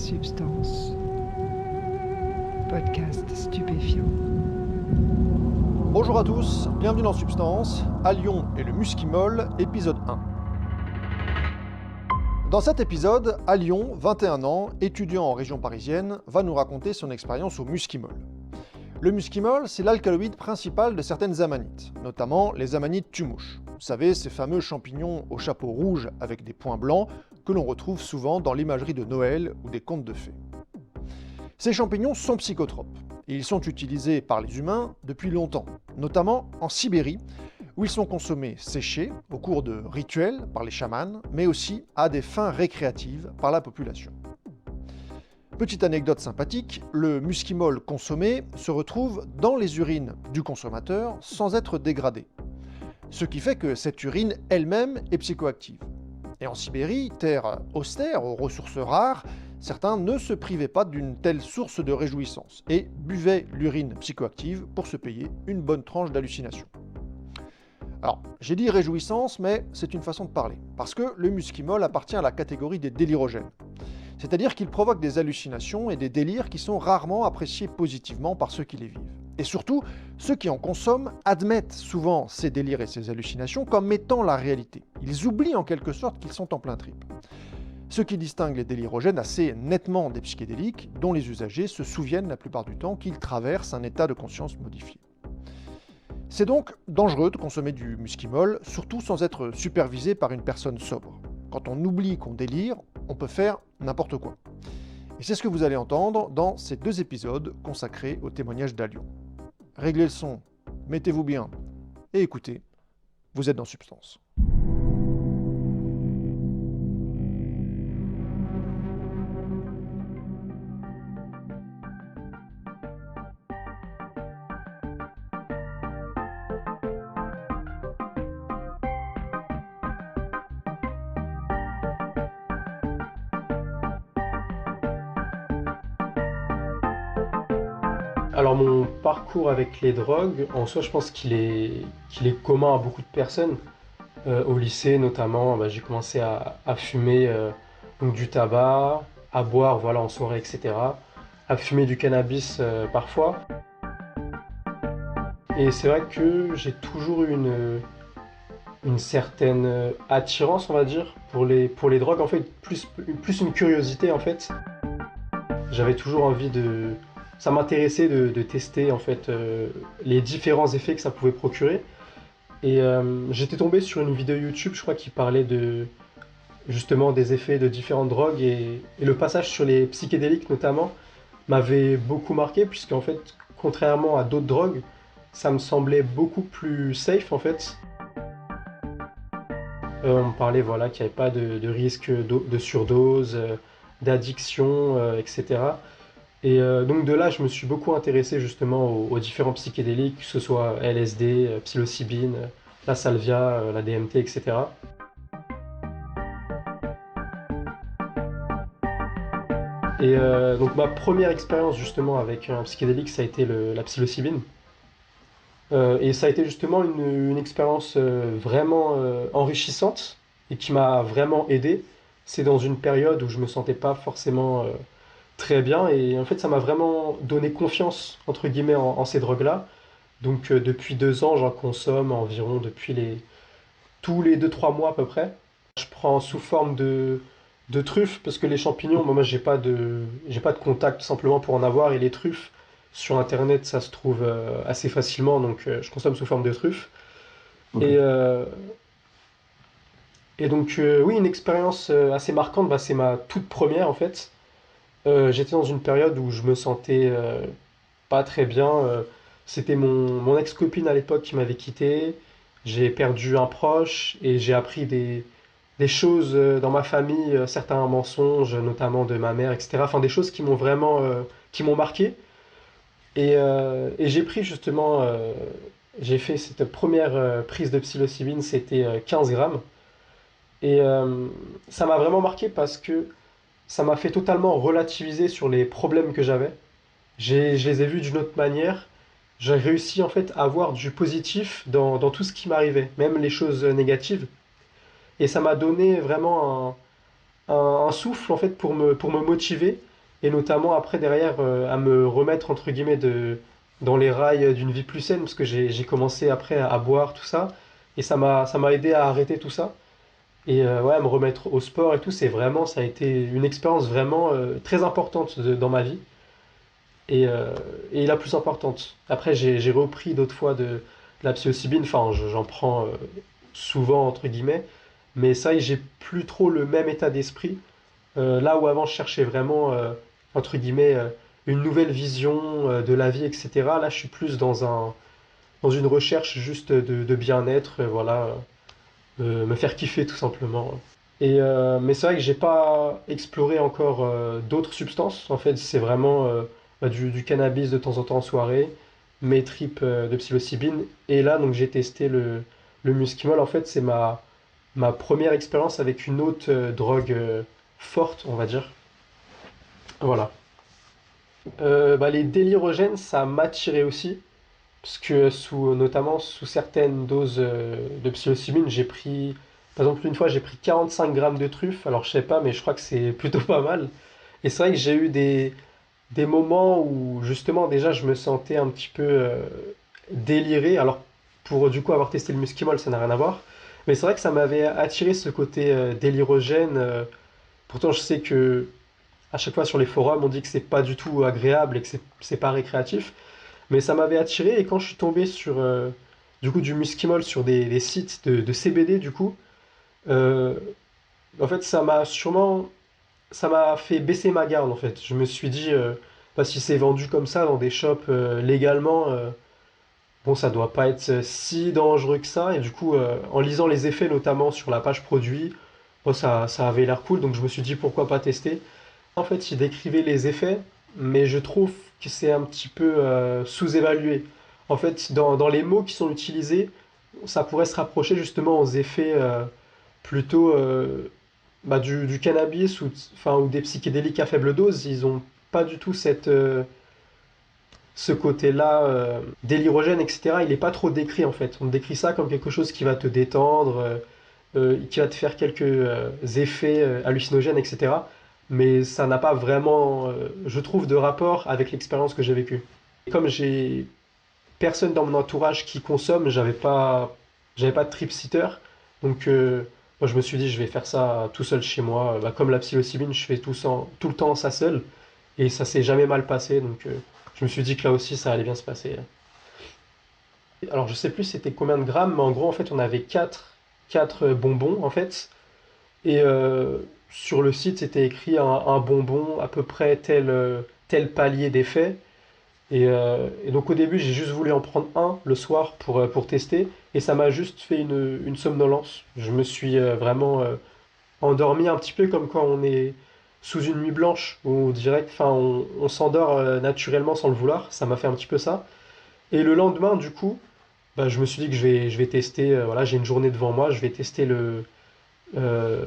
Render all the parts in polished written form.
Substance. Podcast stupéfiant. Bonjour à tous, bienvenue dans Substance, à Lyon et le Muskimol, épisode 1. Dans cet épisode, à Lyon, 21 ans, étudiant en région parisienne, va nous raconter son expérience au Muskimol. Le Muskimol, c'est l'alcaloïde principal de certaines amanites, notamment les amanites tumouches. Vous savez, ces fameux champignons au chapeau rouge avec des points blancs que l'on retrouve souvent dans l'imagerie de Noël ou des contes de fées. Ces champignons sont psychotropes et ils sont utilisés par les humains depuis longtemps, notamment en Sibérie, où ils sont consommés séchés au cours de rituels par les chamans, mais aussi à des fins récréatives par la population. Petite anecdote sympathique, le muskimol consommé se retrouve dans les urines du consommateur sans être dégradé, ce qui fait que cette urine elle-même est psychoactive. Et en Sibérie, terre austère aux ressources rares, certains ne se privaient pas d'une telle source de réjouissance et buvaient l'urine psychoactive pour se payer une bonne tranche d'hallucination. Alors, j'ai dit réjouissance, mais c'est une façon de parler, parce que le muskimol appartient à la catégorie des délirogènes. C'est-à-dire qu'il provoque des hallucinations et des délires qui sont rarement appréciés positivement par ceux qui les vivent. Et surtout, ceux qui en consomment admettent souvent ces délires et ces hallucinations comme étant la réalité. Ils oublient en quelque sorte qu'ils sont en plein trip. Ce qui distingue les délirogènes assez nettement des psychédéliques, dont les usagers se souviennent la plupart du temps qu'ils traversent un état de conscience modifié. C'est donc dangereux de consommer du muskimol, surtout sans être supervisé par une personne sobre. Quand on oublie qu'on délire, on peut faire n'importe quoi. Et c'est ce que vous allez entendre dans ces deux épisodes consacrés au témoignage d'Alion. Réglez le son, mettez-vous bien et écoutez, vous êtes dans Substance. Alors mon parcours avec les drogues, en soi je pense qu'il est commun à beaucoup de personnes. Au lycée notamment, j'ai commencé à fumer donc du tabac, à boire voilà, en soirée, etc. À fumer du cannabis parfois. Et c'est vrai que j'ai toujours eu une certaine attirance, on va dire, pour les drogues, en fait, plus une curiosité en fait. J'avais toujours envie de... Ça m'intéressait de tester en fait les différents effets que ça pouvait procurer. Et j'étais tombé sur une vidéo YouTube, je crois, qui parlait justement des effets de différentes drogues et le passage sur les psychédéliques notamment m'avait beaucoup marqué puisqu'en fait, contrairement à d'autres drogues, ça me semblait beaucoup plus safe en fait. On me parlait voilà, qu'il n'y avait pas de risque de surdose, d'addiction, etc. Et donc de là, je me suis beaucoup intéressé justement aux différents psychédéliques, que ce soit LSD, psilocybine, la salvia, la DMT, etc. Et donc ma première expérience justement avec un psychédélique, ça a été la psilocybine. Et ça a été justement une expérience vraiment enrichissante et qui m'a vraiment aidé. C'est dans une période où je me sentais pas forcément très bien et en fait ça m'a vraiment donné confiance entre guillemets en ces drogues-là. Donc depuis 2 ans, j'en consomme environ tous les 2-3 mois à peu près. Je prends sous forme de truffes parce que les champignons, moi j'ai pas de contact tout simplement pour en avoir et les truffes sur internet ça se trouve assez facilement donc je consomme sous forme de truffes. Ok. Et donc oui, une expérience assez marquante, c'est ma toute première en fait. J'étais dans une période où je me sentais pas très bien. C'était mon ex-copine à l'époque qui m'avait quitté. J'ai perdu un proche et j'ai appris des choses dans ma famille, certains mensonges, notamment de ma mère, etc. Enfin, des choses qui m'ont vraiment, qui m'ont marqué. Et j'ai pris justement, j'ai fait cette première prise de psilocybine, c'était 15 grammes. Et ça m'a vraiment marqué parce que ça m'a fait totalement relativiser sur les problèmes que j'avais. Je les ai vus d'une autre manière. J'ai réussi en fait à voir du positif dans tout ce qui m'arrivait, même les choses négatives. Et ça m'a donné vraiment un souffle en fait pour me motiver et notamment après derrière à me remettre entre guillemets dans les rails d'une vie plus saine, parce que j'ai commencé après à boire tout ça, et ça m'a aidé à arrêter tout ça. Et ouais, à me remettre au sport et tout, ça a été une expérience vraiment très importante dans ma vie et, euh, et la plus importante. Après, j'ai repris d'autres fois de la psilocybine, enfin, j'en prends souvent, entre guillemets, mais ça, j'ai plus trop le même état d'esprit. Là où avant, je cherchais vraiment, entre guillemets, une nouvelle vision de la vie, etc. Là, je suis plus dans une recherche juste de bien-être, voilà, me faire kiffer tout simplement. Mais c'est vrai que j'ai pas exploré encore d'autres substances. En fait, c'est vraiment du cannabis de temps en temps en soirée, mes tripes de psilocybine. Et là, donc j'ai testé le Muscimol. En fait, c'est ma première expérience avec une autre drogue forte, on va dire. Voilà. Les délirogènes, ça m'attirait aussi, parce que notamment sous certaines doses de psilocybine, par exemple, une fois, j'ai pris 45 grammes de truffes. Alors, je sais pas, mais je crois que c'est plutôt pas mal. Et c'est vrai que j'ai eu des moments où, justement, déjà, je me sentais un petit peu déliré. Alors, pour du coup avoir testé le Muscimol, ça n'a rien à voir. Mais c'est vrai que ça m'avait attiré ce côté délirogène. Pourtant, je sais que à chaque fois sur les forums, on dit que c'est pas du tout agréable et que c'est pas récréatif. Mais ça m'avait attiré et quand je suis tombé sur du coup du Muscimol sur des sites de CBD du coup, euh, en fait ça m'a fait baisser ma garde en fait. Je me suis dit bah, si c'est vendu comme ça dans des shops légalement, bon ça doit pas être si dangereux que ça. Et du coup en lisant les effets notamment sur la page produit, bon, ça avait l'air cool donc je me suis dit pourquoi pas tester. En fait, il décrivait les effets, mais je trouve que c'est un petit peu sous-évalué. En fait, dans les mots qui sont utilisés, ça pourrait se rapprocher justement aux effets plutôt du cannabis ou des psychédéliques à faible dose. Ils n'ont pas du tout ce côté-là délirogène, etc. Il n'est pas trop décrit en fait. On décrit ça comme quelque chose qui va te détendre, qui va te faire quelques effets hallucinogènes, etc. Mais ça n'a pas vraiment, je trouve, de rapport avec l'expérience que j'ai vécue. Et comme j'ai personne dans mon entourage qui consomme, j'avais pas de trip-sitter. Donc moi je me suis dit je vais faire ça tout seul chez moi. Bah, comme la psilocybine, je fais tout le temps ça seul. Et ça s'est jamais mal passé. Donc je me suis dit que là aussi ça allait bien se passer. Alors je sais plus c'était combien de grammes, mais en gros en fait on avait quatre bonbons en fait. Et sur le site c'était écrit un bonbon à peu près tel palier d'effet. Et donc au début j'ai juste voulu en prendre un le soir pour tester. Et ça m'a juste fait une somnolence. Je me suis vraiment endormi un petit peu comme quand on est sous une nuit blanche, où direct, enfin on s'endort naturellement sans le vouloir. Ça m'a fait un petit peu ça. Et le lendemain du coup, bah, je me suis dit que je vais tester, voilà, j'ai une journée devant moi, je vais tester euh,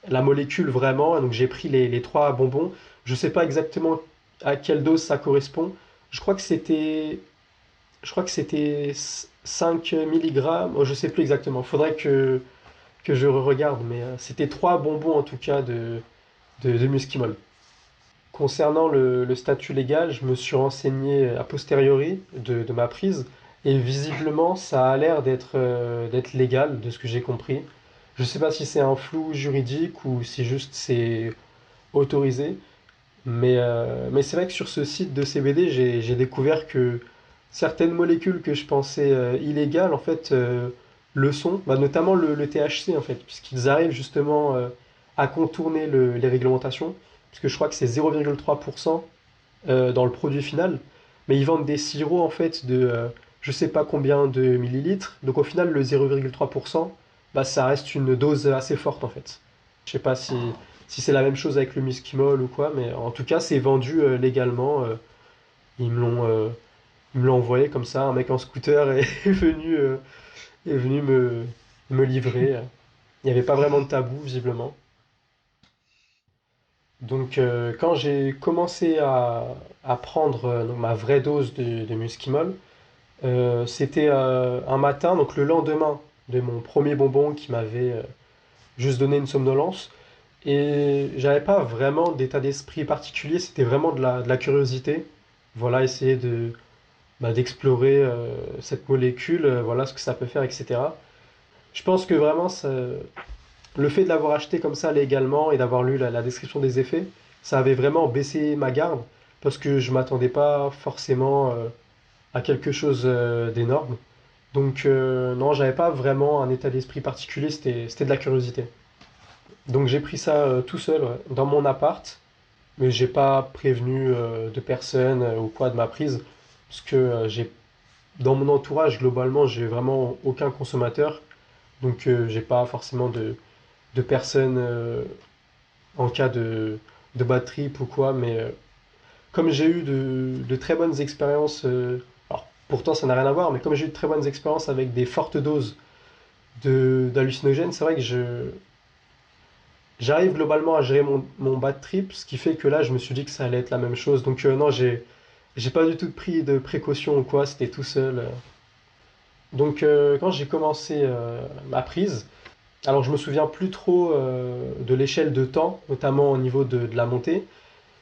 la molécule vraiment. Donc j'ai pris les trois bonbons. Je sais pas exactement à quelle dose ça correspond. Je crois que c'était, je crois que c'était 5 milligrammes. Oh, je sais plus exactement. Faudrait que je regarde, mais c'était trois bonbons en tout cas de Muscimol. Concernant le statut légal, je me suis renseigné a posteriori de ma prise et visiblement ça a l'air d'être légal de ce que j'ai compris. Je ne sais pas si c'est un flou juridique ou si juste c'est autorisé, mais c'est vrai que sur ce site de CBD, j'ai découvert que certaines molécules que je pensais illégales en fait le sont, bah, notamment le THC en fait, puisqu'ils arrivent justement à contourner les réglementations, puisque je crois que c'est 0,3% dans le produit final, mais ils vendent des sirops en fait de je sais pas combien de millilitres, donc au final le 0,3%, bah, ça reste une dose assez forte en fait. Je sais pas si c'est la même chose avec le Miskimol ou quoi, mais en tout cas c'est vendu légalement. Ils me l'ont euh, ils me l'ont envoyé comme ça, un mec en scooter est venu me livrer. Il n'y avait pas vraiment de tabou visiblement. Donc quand j'ai commencé à prendre donc, ma vraie dose de Muscimol, c'était un matin, donc le lendemain de mon premier bonbon qui m'avait juste donné une somnolence. Et j'avais pas vraiment d'état d'esprit particulier, c'était vraiment de la curiosité. Voilà, essayer d'explorer cette molécule, voilà ce que ça peut faire, etc. Je pense que vraiment, le fait de l'avoir acheté comme ça légalement et d'avoir lu la description des effets, ça avait vraiment baissé ma garde parce que je m'attendais pas forcément à quelque chose d'énorme. Donc non, j'avais pas vraiment un état d'esprit particulier, c'était de la curiosité. Donc j'ai pris ça tout seul, ouais, dans mon appart, mais j'ai pas prévenu de personne ou quoi de ma prise, parce que dans mon entourage globalement j'ai vraiment aucun consommateur, donc j'ai pas forcément de personnes en cas de bad trip ou quoi, mais comme j'ai eu de très bonnes expériences, alors pourtant ça n'a rien à voir, mais comme j'ai eu de très bonnes expériences avec des fortes doses d'hallucinogènes, c'est vrai que j'arrive globalement à gérer mon bad trip, ce qui fait que là je me suis dit que ça allait être la même chose. Donc non, j'ai pas du tout pris de précautions ou quoi, c'était tout seul. Donc quand j'ai commencé ma prise, alors je me souviens plus trop de l'échelle de temps, notamment au niveau de la montée.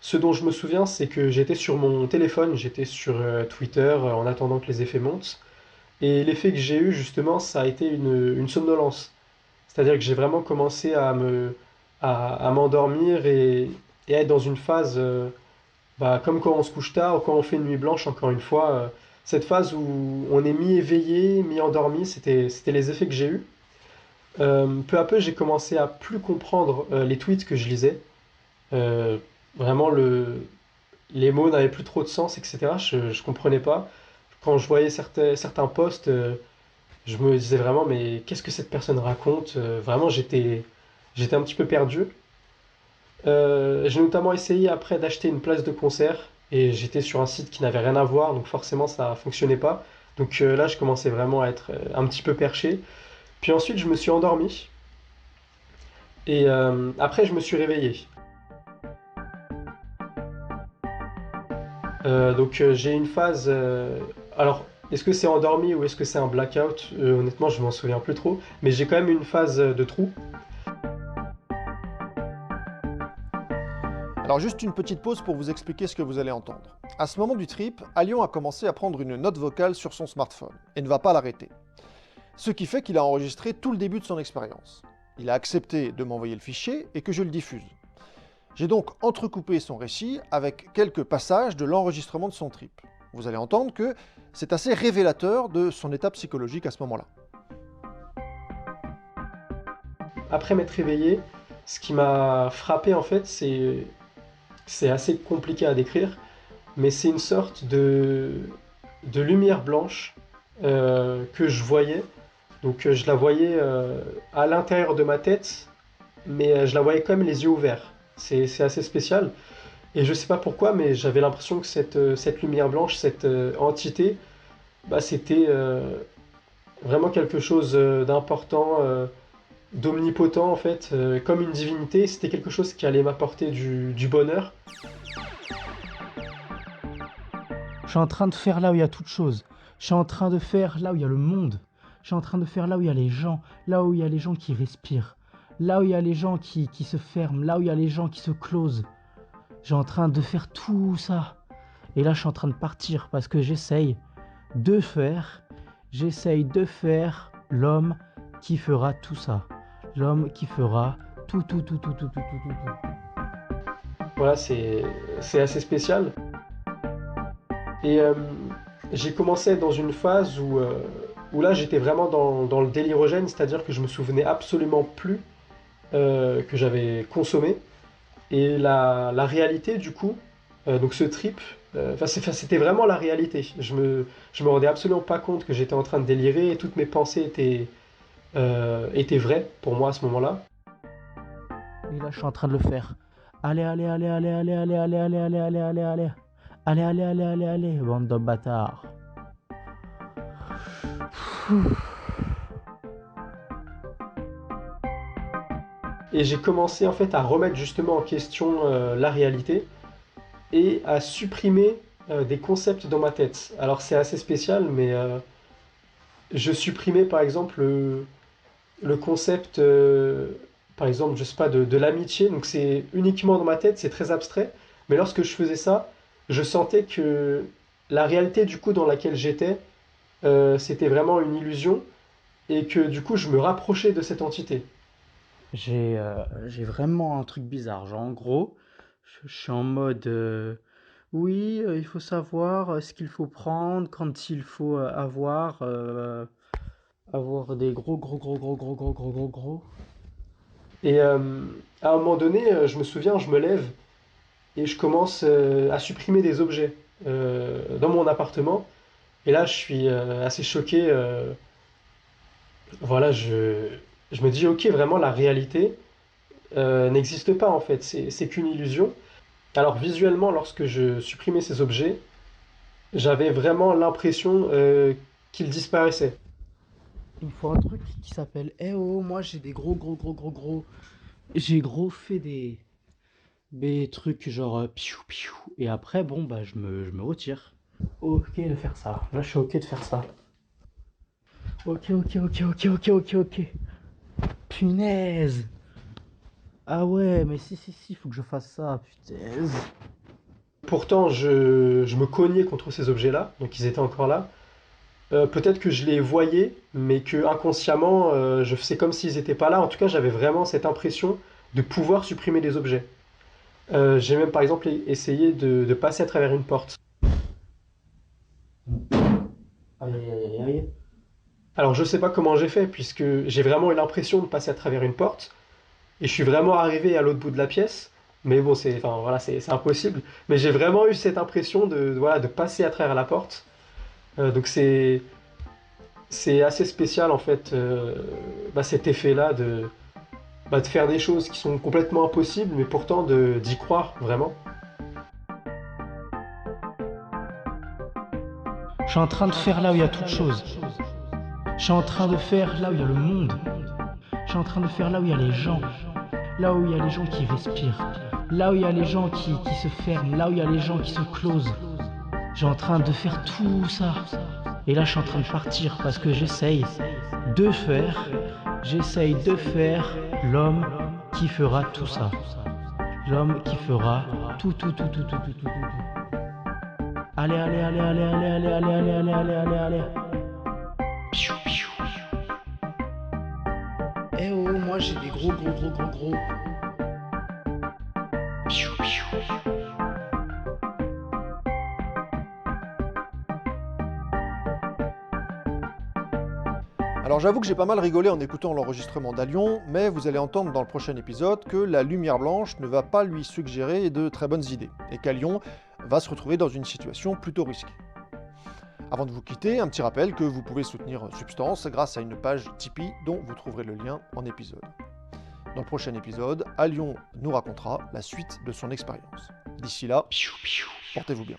Ce dont je me souviens, c'est que j'étais sur mon téléphone, j'étais sur Twitter en attendant que les effets montent. Et l'effet que j'ai eu justement, ça a été une somnolence. C'est-à-dire que j'ai vraiment commencé à m'endormir et à être dans une phase, comme quand on se couche tard ou quand on fait une nuit blanche, encore une fois, cette phase où on est mi-éveillé, mi-endormi, c'était les effets que j'ai eus. Peu à peu, j'ai commencé à plus comprendre les tweets que je lisais. Euh, Vraiment, les mots n'avaient plus trop de sens, etc. Je comprenais pas. Quand je voyais certains posts, je me disais vraiment, mais qu'est-ce que cette personne raconte? Vraiment, j'étais un petit peu perdu. J'ai notamment essayé après d'acheter une place de concert et j'étais sur un site qui n'avait rien à voir, donc forcément ça fonctionnait pas. Donc là, je commençais vraiment à être un petit peu perché. Puis ensuite, je me suis endormi et après, je me suis réveillé. J'ai une phase. Alors, est-ce que c'est endormi ou est-ce que c'est un blackout? Honnêtement, je m'en souviens plus trop. Mais j'ai quand même une phase de trou. Alors juste une petite pause pour vous expliquer ce que vous allez entendre. À ce moment du trip, Alion a commencé à prendre une note vocale sur son smartphone et ne va pas l'arrêter. Ce qui fait qu'il a enregistré tout le début de son expérience. Il a accepté de m'envoyer le fichier et que je le diffuse. J'ai donc entrecoupé son récit avec quelques passages de l'enregistrement de son trip. Vous allez entendre que c'est assez révélateur de son état psychologique à ce moment-là. Après m'être réveillé, ce qui m'a frappé en fait, c'est assez compliqué à décrire, mais c'est une sorte de lumière blanche que je voyais. Donc je la voyais à l'intérieur de ma tête, mais je la voyais quand même les yeux ouverts. C'est assez spécial. Et je sais pas pourquoi, mais j'avais l'impression que cette lumière blanche, cette entité, c'était vraiment quelque chose d'important, d'omnipotent en fait, comme une divinité. C'était quelque chose qui allait m'apporter du bonheur. Je suis en train de faire là où il y a toute chose. Je suis en train de faire là où il y a le monde. Je suis en train de faire là où il y a les gens. Là où il y a les gens qui respirent. Là où il y a les gens qui se ferment. Là où il y a les gens qui se closent. Je suis en train de faire tout ça. Et là, je suis en train de partir parce que j'essaye de faire l'homme qui fera tout ça. L'homme qui fera tout. Voilà, c'est assez spécial. Et j'ai commencé à être dans une phase où là j'étais vraiment dans le délirogène, c'est-à-dire que je me souvenais absolument plus que j'avais consommé. Et la réalité du coup, donc ce trip, c'était vraiment la réalité. Je me rendais absolument pas compte que j'étais en train de délirer et toutes mes pensées étaient vraies pour moi à ce moment-là. Et là, je suis en train de le faire. Allez. Allez, bande de bâtards. Et j'ai commencé en fait à remettre justement en question la réalité et à supprimer des concepts dans ma tête. Alors c'est assez spécial, mais je supprimais par exemple le concept par exemple, je sais pas, de l'amitié. Donc c'est uniquement dans ma tête, c'est très abstrait. Mais lorsque je faisais ça, je sentais que la réalité du coup dans laquelle j'étais, c'était vraiment une illusion et que du coup je me rapprochais de cette entité. J'ai vraiment un truc bizarre. Genre, en gros, je suis en mode oui, il faut savoir ce qu'il faut prendre quand il faut avoir des gros. Et à un moment donné, je me souviens, je me lève et je commence à supprimer des objets dans mon appartement. Et là, je suis assez choqué. Voilà, je me dis, ok, vraiment, la réalité n'existe pas en fait. C'est qu'une illusion. Alors visuellement, lorsque je supprimais ces objets, j'avais vraiment l'impression qu'ils disparaissaient. Il me faut un truc qui s'appelle eh oh, moi j'ai des gros. J'ai gros fait des trucs genre piou piou. Et après, bon, bah, je me retire. Ok de faire ça. Là, je suis ok de faire ça. Ok. Punaise. Ah ouais, mais si, faut que je fasse ça, punaise. Pourtant, je me cognais contre ces objets-là, donc ils étaient encore là. Peut-être que je les voyais, mais que inconsciemment, je faisais comme s'ils n'étaient pas là. En tout cas, j'avais vraiment cette impression de pouvoir supprimer des objets. J'ai même par exemple essayé de passer à travers une porte. Aïe. Alors je sais pas comment j'ai fait, puisque j'ai vraiment eu l'impression de passer à travers une porte, et je suis vraiment arrivé à l'autre bout de la pièce. Mais bon, enfin, voilà, c'est impossible. Mais j'ai vraiment eu cette impression voilà, de passer à travers la porte. Donc c'est assez spécial en fait, cet effet-là de faire des choses qui sont complètement impossibles, mais pourtant d'y croire vraiment. Je suis en train de faire là où il y a toute chose. Je suis en train de faire là où il y a le monde. Je suis en train de faire là où il y a les gens. Là où il y a les gens qui respirent. Là où il y a les gens qui se ferment. Là où il y a les gens qui se closent. Je suis en train de faire tout ça. Et là, je suis en train de partir parce que j'essaye de faire l'homme qui fera tout ça. L'homme qui fera tout. Allez. Piou, piou. Eh oh, moi j'ai des gros. Piou, piou. Alors j'avoue que j'ai pas mal rigolé en écoutant l'enregistrement d'Alion, mais vous allez entendre dans le prochain épisode que la lumière blanche ne va pas lui suggérer de très bonnes idées, et qu'Alion va se retrouver dans une situation plutôt risquée. Avant de vous quitter, un petit rappel que vous pouvez soutenir Substance grâce à une page Tipeee dont vous trouverez le lien en épisode. Dans le prochain épisode, Alion nous racontera la suite de son expérience. D'ici là, portez-vous bien.